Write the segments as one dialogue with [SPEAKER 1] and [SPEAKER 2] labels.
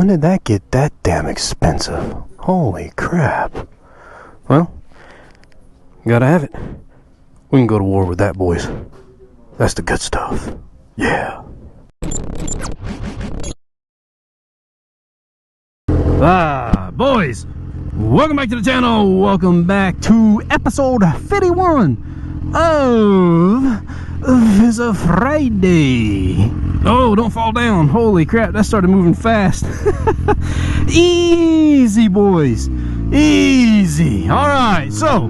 [SPEAKER 1] when did that get that damn expensive? Holy crap. Well, gotta have it. We can go to war with that, boys. That's the good stuff. Yeah. Boys, welcome back to the channel. Welcome back to episode 51 of Fizzer Friday. Oh, don't fall down. Holy crap, that started moving fast. Easy, boys. Easy. All right, so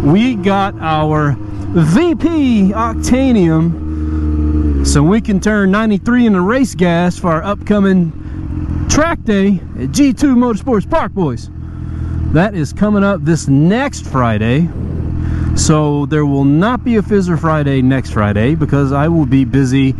[SPEAKER 1] we got our VP Octanium so we can turn 93 into race gas for our upcoming track day at G2 Motorsports Park, boys. That is coming up this next Friday, so there will not be a Fizzer Friday next Friday because I will be busy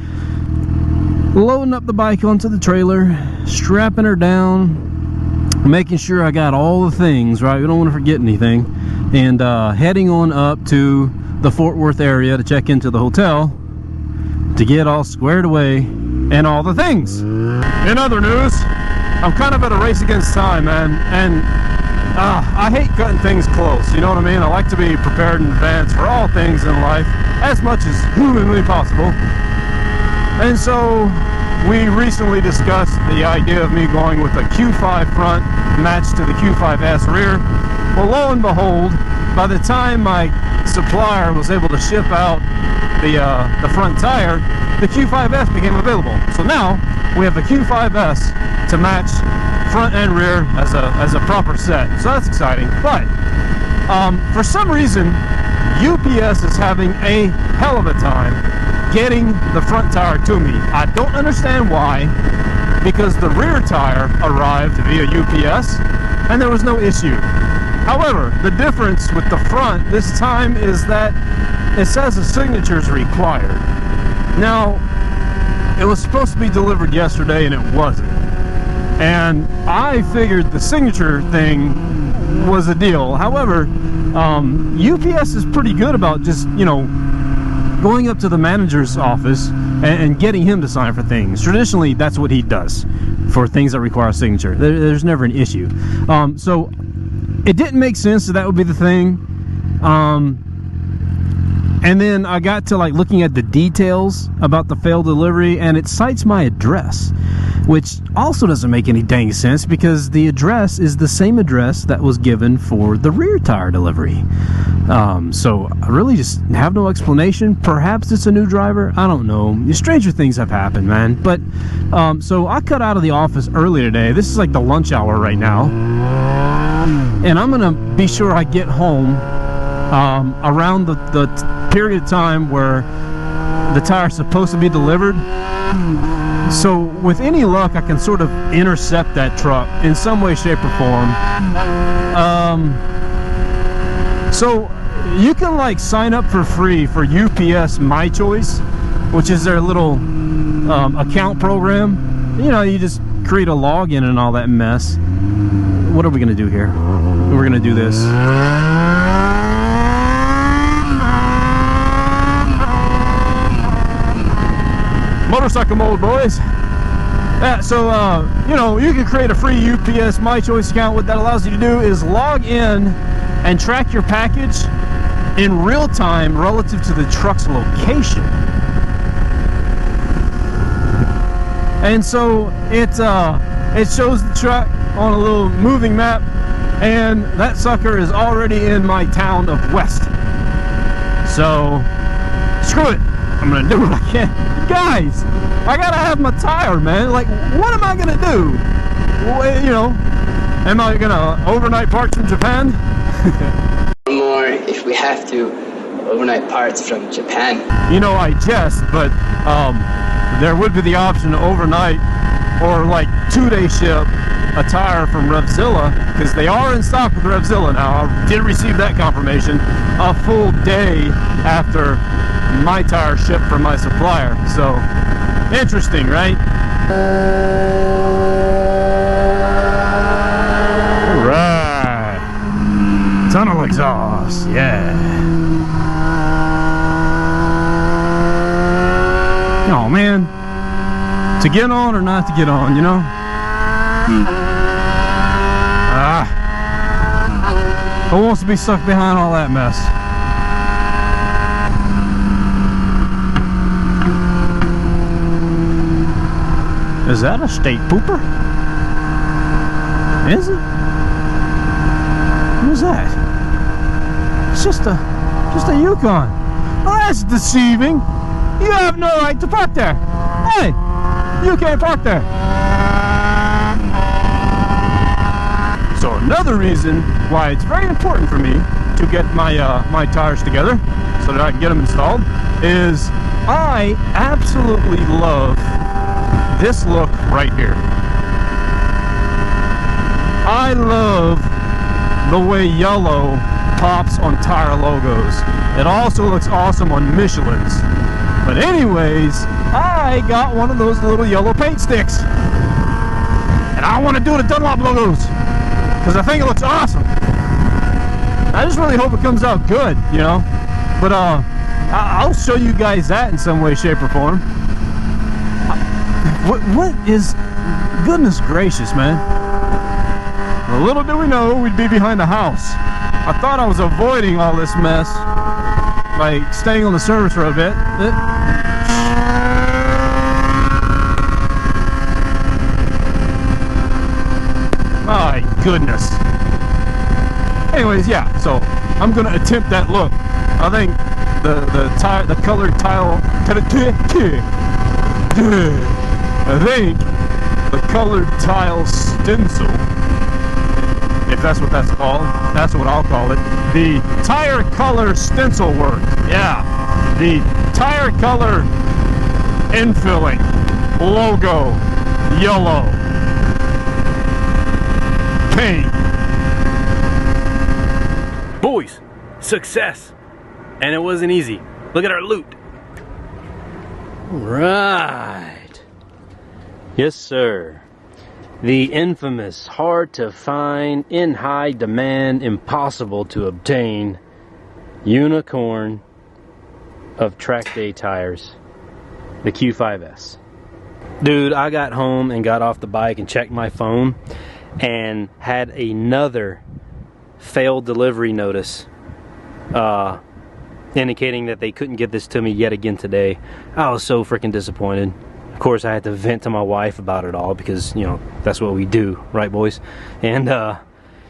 [SPEAKER 1] loading up the bike onto the trailer, strapping her down, making sure I got all the things right. We don't want to forget anything, and heading on up to the Fort Worth area to check into the hotel to get all squared away and all the things. In other news, I'm kind of at a race against time, man, and I hate cutting things close, you know what I mean? I like to be prepared in advance for all things in life as much as humanly possible. And so we recently discussed the idea of me going with a Q5 front matched to the Q5S rear. Well, lo and behold, by the time my supplier was able to ship out the front tire, the Q5S became available. So now we have the Q5S to match front and rear as a proper set. So that's exciting. But for some reason, UPS is having a hell of a time getting the front tire to me. I don't understand why, because the rear tire arrived via UPS and there was no issue. However, the difference with the front this time is that it says a signature is required. Now, it was supposed to be delivered yesterday and it wasn't. And I figured the signature thing was a deal. However, UPS is pretty good about just, you know, going up to the manager's office and getting him to sign for things. Traditionally, that's what he does for things that require a signature. There's never an issue. So it didn't make sense that would be the thing. And then I got to like looking at the details about the failed delivery, and it cites my address, which also doesn't make any dang sense because the address is the same address that was given for the rear tire delivery. So I really just have no explanation. Perhaps it's a new driver. I don't know. Stranger things have happened, man. But so I cut out of the office early today. This is like the lunch hour right now, and I'm gonna be sure I get home around the period of time where the tire is supposed to be delivered. So with any luck, I can sort of intercept that truck in some way, shape, or form. So you can like sign up for free for UPS My Choice, which is their little account program. You know, you just create a login and all that mess. What are we gonna do here? We're gonna do this. Motorcycle mode, boys. So you know, you can create a free UPS My Choice account. What that allows you to do is log in and track your package in real time relative to the truck's location. And so it shows the truck on a little moving map, and that sucker is already in my town of West. So screw it, I'm gonna do what I can. Guys, I gotta have my tire, man. Like, what am I gonna do? You know, am I gonna overnight parts from Japan?
[SPEAKER 2] More if we have to overnight parts from Japan.
[SPEAKER 1] You know, I jest, but there would be the option to overnight or like 2-day ship a tire from Revzilla, because they are in stock with Revzilla now. I did receive that confirmation a full day after my tire shipped from my supplier. So interesting, right? All right, tunnel exhaust, yeah. Oh man, to get on or not to get on, you know? Who wants to be stuck behind all that mess? Is that a state pooper? Is it? What is that? It's just a Yukon. Well, that's deceiving. You have no right to park there. Hey, you can't park there. So another reason why it's very important for me to get my my tires together so that I can get them installed is I absolutely love this look right here. I love the way yellow pops on tire logos. It also looks awesome on Michelin's. But anyways, I got one of those little yellow paint sticks. And I want to do the Dunlop logos, because I think it looks awesome. I just really hope it comes out good, you know. But I'll show you guys that in some way, shape, or form. What is, goodness gracious, man. Well, little did we know we'd be behind the house. I thought I was avoiding all this mess by staying on the service for a bit. My goodness. Anyways, yeah, so I'm gonna attempt that look. I think the colored tile, I think the colored tile stencil, if that's what that's called, that's what I'll call it. The tire color stencil work. Yeah, the tire color infilling logo yellow paint. Boys, success. And it wasn't easy. Look at our loot. Right. Yes, sir. The infamous, hard to find, in high demand, impossible to obtain unicorn of track day tires, the Q5S. Dude, I got home and got off the bike and checked my phone and had another failed delivery notice indicating that they couldn't get this to me yet again today. I was so freaking disappointed. Of course, I had to vent to my wife about it all because, you know, that's what we do, right, boys? And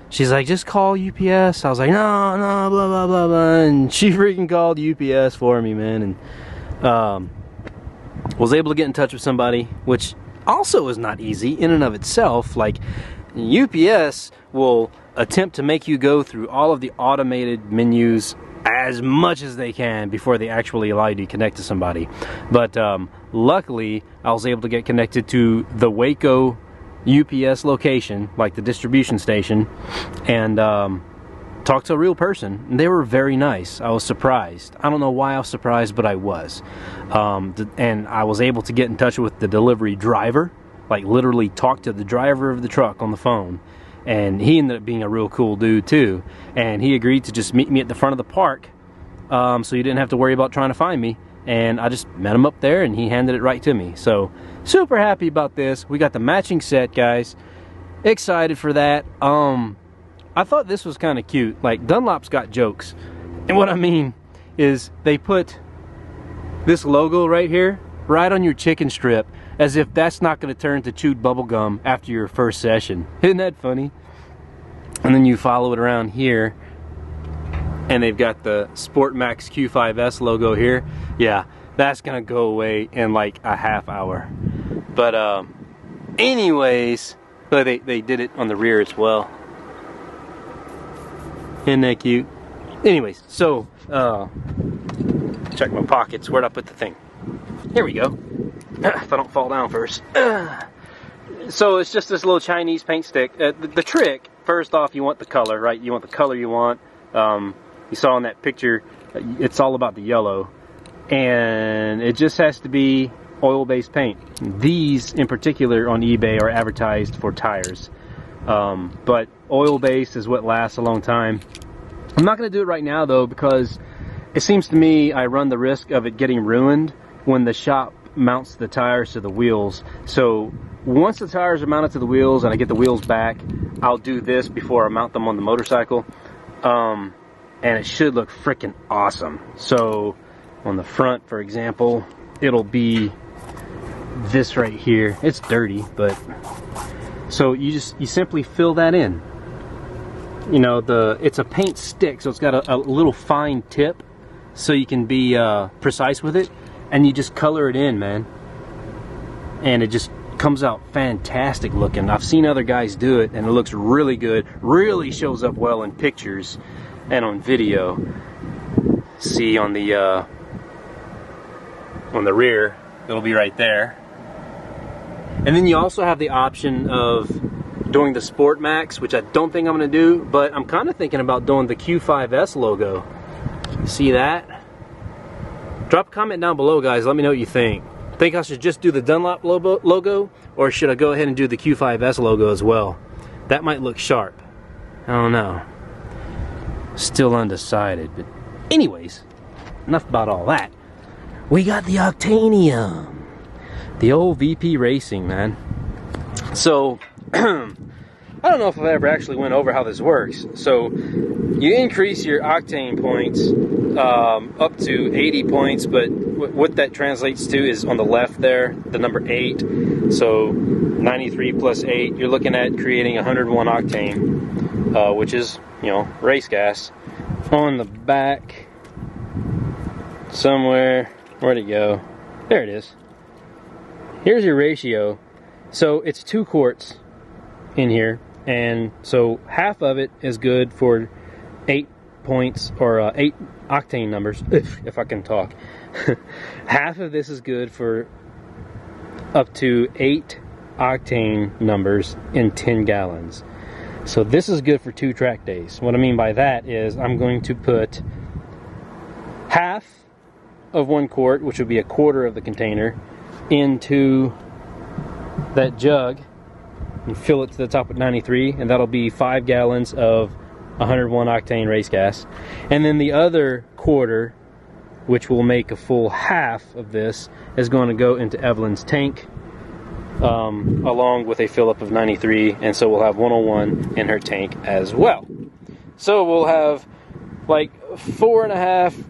[SPEAKER 1] she's like, just call UPS. I was like, no, blah, blah, blah, blah. And she freaking called UPS for me, man. And was able to get in touch with somebody, which also is not easy in and of itself. Like, UPS will attempt to make you go through all of the automated menus as much as they can before they actually allow you to connect to somebody. But luckily, I was able to get connected to the Waco UPS location, like the distribution station, and talk to a real person. And they were very nice. I was surprised. I don't know why I was surprised, but I was. And I was able to get in touch with the delivery driver, like literally talk to the driver of the truck on the phone. And he ended up being a real cool dude too. And he agreed to just meet me at the front of the park, so he didn't have to worry about trying to find me. And I just met him up there and he handed it right to me. So super happy about this. We got the matching set, guys. Excited for that. I thought this was kind of cute. Like, Dunlop's got jokes. And what I mean is they put this logo right here, right on your chicken strip, as if that's not going to turn to chewed bubble gum after your first session. Isn't that funny? And then you follow it around here, and they've got the Sport Max Q5S logo here. Yeah, that's going to go away in like a half hour. But anyways, they did it on the rear as well. Isn't that cute? Anyways, so check my pockets. Where'd I put the thing? Here we go. If I don't fall down first. So it's just this little Chinese paint stick. The trick, first off, you want the color, right? You want the color you want. You saw in that picture, it's all about the yellow. And it just has to be oil-based paint. These, in particular, on eBay are advertised for tires. But oil-based is what lasts a long time. I'm not going to do it right now, though, because it seems to me I run the risk of it getting ruined when the shop mounts the tires to the wheels. So once the tires are mounted to the wheels and I get the wheels back, I'll do this before I mount them on the motorcycle. And it should look freaking awesome. So on the front, for example, it'll be this right here. It's dirty, but so you simply fill that in. You know, it's a paint stick, so it's got a little fine tip, so you can be precise with it, and you just color it in, man, and it just comes out fantastic looking. I've seen other guys do it, and it looks really good. Really shows up well in pictures and on video. See on the rear, it'll be right there. And then you also have the option of doing the Sport Max, which I don't think I'm going to do, but I'm kind of thinking about doing the Q5S logo. See that? Drop a comment down below, guys. Let me know what you think. Think I should just do the Dunlop logo, or should I go ahead and do the Q5S logo as well? That might look sharp. I don't know. Still undecided. But anyways, enough about all that. We got the Octanium. The old VP Racing, man. So, I don't know if I've ever actually went over how this works. So, you increase your octane points up to 80 points, but what that translates to is on the left there, the number 8. So, 93 plus 8, you're looking at creating 101 octane, which is, you know, race gas. On the back, somewhere, where'd it go? There it is. Here's your ratio. So it's 2 quarts in here, and so half of it is good for 8 points, or 8 octane numbers, if I can talk. Half of this is good for up to 8 octane numbers in 10 gallons. So this is good for 2 track days. What I mean by that is I'm going to put half of 1 quart, which would be a quarter of the container, into that jug and fill it to the top with 93, and that'll be 5 gallons of 101 octane race gas. And then the other quarter, which will make a full half of this, is going to go into Evelyn's tank, along with a fill up of 93, and so we'll have 101 in her tank as well. So we'll have like 4.5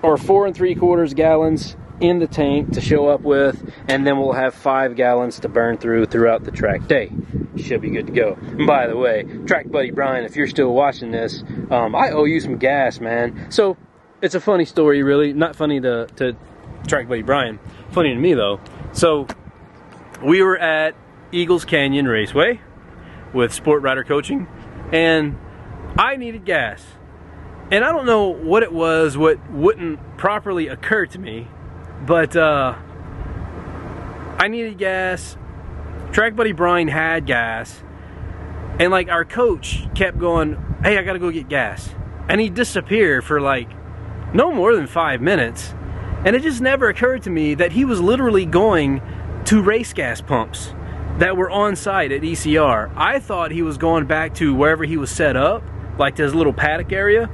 [SPEAKER 1] or 4 3/4 gallons in the tank to show up with, and then we'll have 5 gallons to burn throughout the track day. Should be good to go. And by the way, track buddy Brian, if you're still watching this, I owe you some gas, man. So it's a funny story, really. Not funny to track buddy Brian. Funny to me though. So we were at Eagles Canyon Raceway with Sport Rider Coaching, and I needed gas. And I don't know what it was, what wouldn't properly occur to me, but I needed gas. Track buddy Brian had gas, and like our coach kept going, hey, I gotta go get gas, and he disappeared for like no more than 5 minutes, and it just never occurred to me that he was literally going to race gas pumps that were on site at ECR. I thought he was going back to wherever he was set up, like this little paddock area,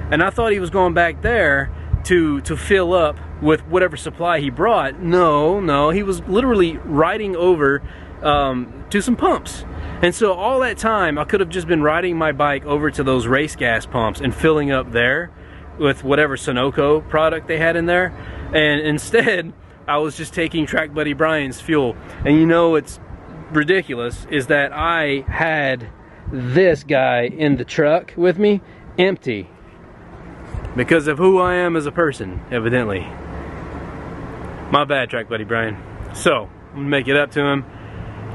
[SPEAKER 1] and I thought he was going back there to fill up with whatever supply he brought. No, he was literally riding over to some pumps. And so all that time I could have just been riding my bike over to those race gas pumps and filling up there with whatever Sunoco product they had in there, and instead I was just taking track buddy Brian's fuel. And you know what's ridiculous is that I had this guy in the truck with me empty because of who I am as a person, evidently. My bad, track buddy Brian. So I'm gonna make it up to him.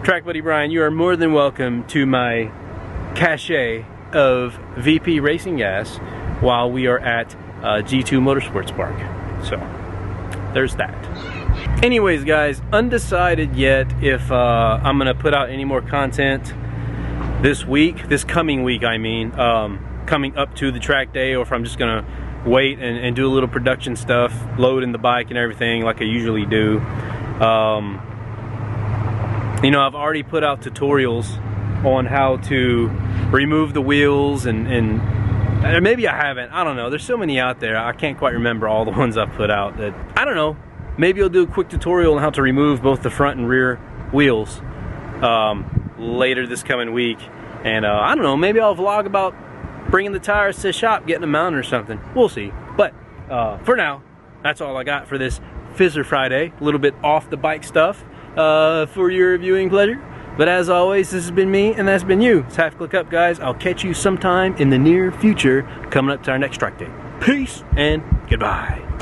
[SPEAKER 1] Track buddy Brian, you are more than welcome to my cache of VP Racing gas while we are at G2 Motorsports Park. So there's that. Anyways guys, undecided yet if I'm gonna put out any more content this coming week, I mean, coming up to the track day, or if I'm just gonna wait and do a little production stuff, load in the bike and everything like I usually do. You know, I've already put out tutorials on how to remove the wheels, and maybe I haven't, I don't know. There's so many out there, I can't quite remember all the ones I've put out. That I don't know, maybe I'll do a quick tutorial on how to remove both the front and rear wheels later this coming week. And I don't know, maybe I'll vlog about bringing the tires to the shop, getting them mounted or something. We'll see. But for now, that's all I got for this Fizzer Friday. A little bit off the bike stuff for your viewing pleasure. But as always, this has been me, and that's been you. It's Half Click Up, guys. I'll catch you sometime in the near future, coming up to our next track day. Peace and goodbye.